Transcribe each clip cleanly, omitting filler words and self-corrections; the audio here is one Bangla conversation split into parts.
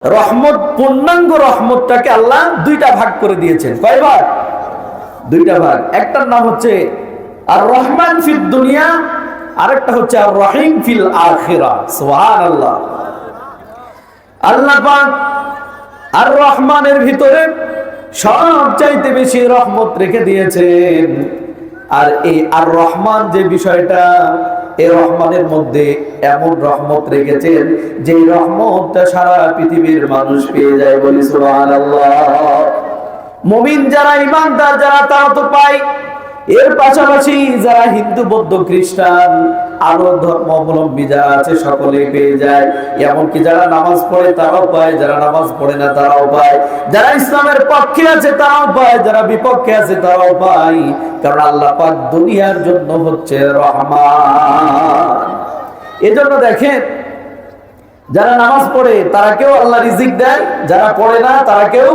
রহমত, পূর্ণাঙ্গ রহমতটাকে আল্লাহ দুইটা ভাগ করে দিয়েছেন। কয় ভাগ? দুইটা ভাগ। একটার নাম হচ্ছে আর রহমান ফিদ দুনিয়া, আরেকটা হচ্ছে আর রহিম ফিল আখিরা। সুবহানাল্লাহ। আল্লাহ পাক আর রহমানের ভিতরে সবচাইতে বেশি রহমত রেখে দিয়েছেন। আর এই আর রহমান যে বিষয়টা, এই রহমানের মধ্যে এমন রহমত রেখেছেন যে রহমতটা সারা পৃথিবীর মানুষ পেয়ে যায়। বলি সুবহানাল্লাহ। মুমিন যারা, ইমানদার যারা, তারা তো পায়। এর পাশাপাশি যারা হিন্দু, বৌদ্ধ, খ্রিস্টান, আরো ধর্মাবলম্বী যারা আছে সকলেই পেয়ে যায়। এমনকি যারা নামাজ পড়ে তারাও পায়, যারা নামাজ পড়ে না তারাও পায়, যারা ইসলামের পক্ষে আছে তারাও পায়, যারা বিপক্ষে আছে তারাও পায়। কারণ আল্লাহ পাক দুনিয়ার জন্য হচ্ছে রহমান। এজন্য দেখেন, যারা নামাজ পড়ে তারাকেও আল্লাহ রিজিক দেয়, যারা পড়ে না তারাকেও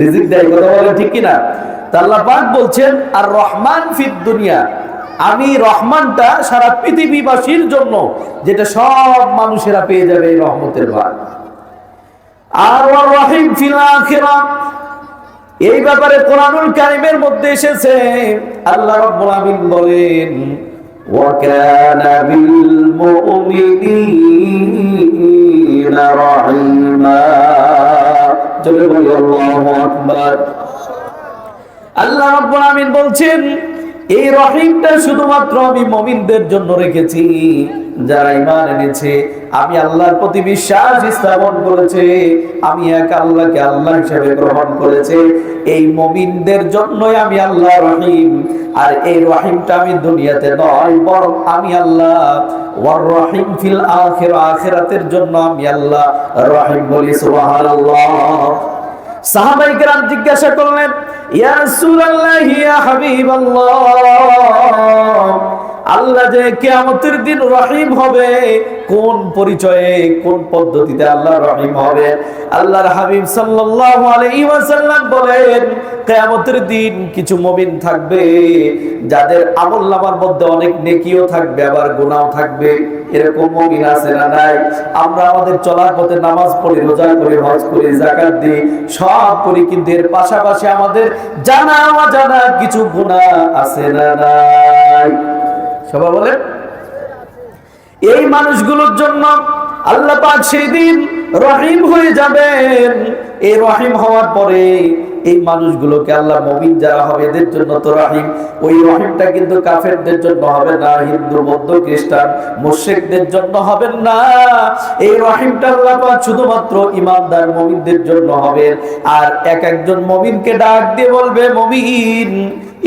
রিজিক দেয়। কথা বলে ঠিক কিনা? আল্লাহ পাক বলছেন আর রহমান ফিদ দুনিয়া, আমি রহমানটা সারা পৃথিবীবাসীর জন্য, যেটা সব মানুষেরা পেয়ে যাবে এই রহমতের ভাগ। আর রহিম ফিল আখিরা, এই ব্যাপারে কোরআনুল কারীমের মধ্যে এসেছে। আল্লাহ রাব্বুল আলামিন বলেন ওয়া কানা বিল মুমিনিনা রহিমা। জোরে বলি আল্লাহু আকবার। আল্লাহ রাব্বুল আমিন বলছেন এই রহিমটা শুধুমাত্র আমি মুমিনদের জন্য রেখেছি, যারা ঈমান এনেছে, আমি আল্লাহর প্রতি বিশ্বাস স্থাপন করেছে, আমি এক আল্লাহকে আল্লাহ হিসেবে গ্রহণ করেছে, এই মুমিনদের জন্যই আমি আল্লাহ রহিম। আর এই রহিমটা আমি দুনিয়াতে নয়, বরং আমি আল্লাহ ওয়ার রহিম ফিল আখিরা, আখিরাতের জন্য আমি আল্লাহ রহিম। বলি সুবহানাল্লাহ। সাহাবায়ে কেরাম জিজ্ঞাসা করলেন ইয়া রাসূলুল্লাহ, ইয়া হাবিবাল্লাহ, আল্লাহ যে কিয়ামতের দিন রহিম হবে, কোন পরিচয়ে, কোন পদ্ধতিতে আল্লাহ রহিম হবে? আল্লাহর হাবিব সাল্লাল্লাহু আলাইহি ওয়াসাল্লাম বলেন কিয়ামতের দিন কিছু মুমিন থাকবে যাদের আমলনামার মধ্যে অনেক নেকিও থাকবে আবার গুনাহও থাকবে। এরকম মুমিন আছে না নাই? আমরা আমাদের চলার পথে নামাজ পড়ি, রোজা করি, হজ করি, যাকাত দিই, সব করি, কিন্তু এর পাশাপাশি আমাদের জানা অজানা কিছু গুনাহ আছে না নাই? সবাই বলেন। এই মানুষগুলোর জন্য আল্লাহ পাক সেদিন রহিম হয়ে যাবেন। এই রহিম হওয়ার পরে এই মানুষগুলোকে আল্লাহ, মুমিন যারা হবে এদের জন্য তো রহিম, ওই রহিমটা কিন্তু কাফেরদের জন্য হবে না, হিন্দু, বৌদ্ধ, খ্রিস্টান, মুশরিকদের জন্য হবে না। এই রহিমটা আল্লাহ পাক শুধুমাত্র ঈমানদার মুমিনদের জন্য হবে। আর এক একজন মুমিনকে ডাক দিয়ে বলবে, মুমিন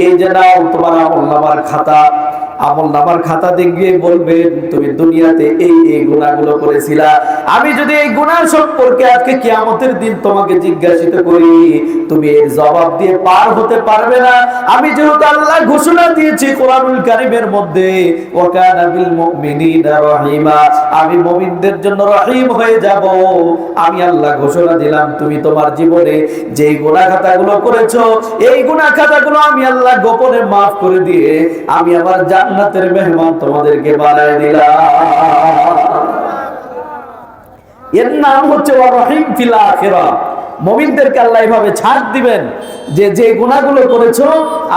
এই যে নাও তোমার আমলনামার খাতা, আমলনামার খাতা দেখবে, বলবেন তুমি দুনিয়াতে এই এই গুনাহগুলো করেছিলা, আমি যদি এই গুনাহ সম্পর্কে আজকে কিয়ামতের দিন তোমাকে জিজ্ঞাসিত করি, তুমি এর জবাব দিয়ে পার হতে পারবে না। আমি যেহেতু আল্লাহ ঘোষণা দিয়েছি কোরআনুল কারীমের মধ্যে ওয়া কানা বিল মুমিনিনা রহিমা, আমি মুমিনদের জন্য রহিম হয়ে যাব। আমি আল্লাহ ঘোষণা দিলাম তুমি তোমার জীবনে যে গুনাহ খাতাগুলো করেছো, এই গুনাহ খাতাগুলো আমি আল্লাহ গোপনে মাফ করে দিয়ে আমি আমার জান্নাতের মেহমান তোমাদেরকে বানায় দিলাম। এর নাম হচ্ছে ওয়া রহিম ফিল আখিরা। মুমিনদেরকে আল্লাহ এভাবে ছাড় দিবেন যে যে গুনাহগুলো করেছো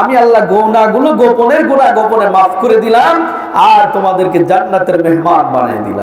আমি আল্লাহ গুনাহগুলো গোপনের গুনাহ গোপনে মাফ করে দিলাম আর তোমাদেরকে জান্নাতের মেহমান বানায় দিলাম।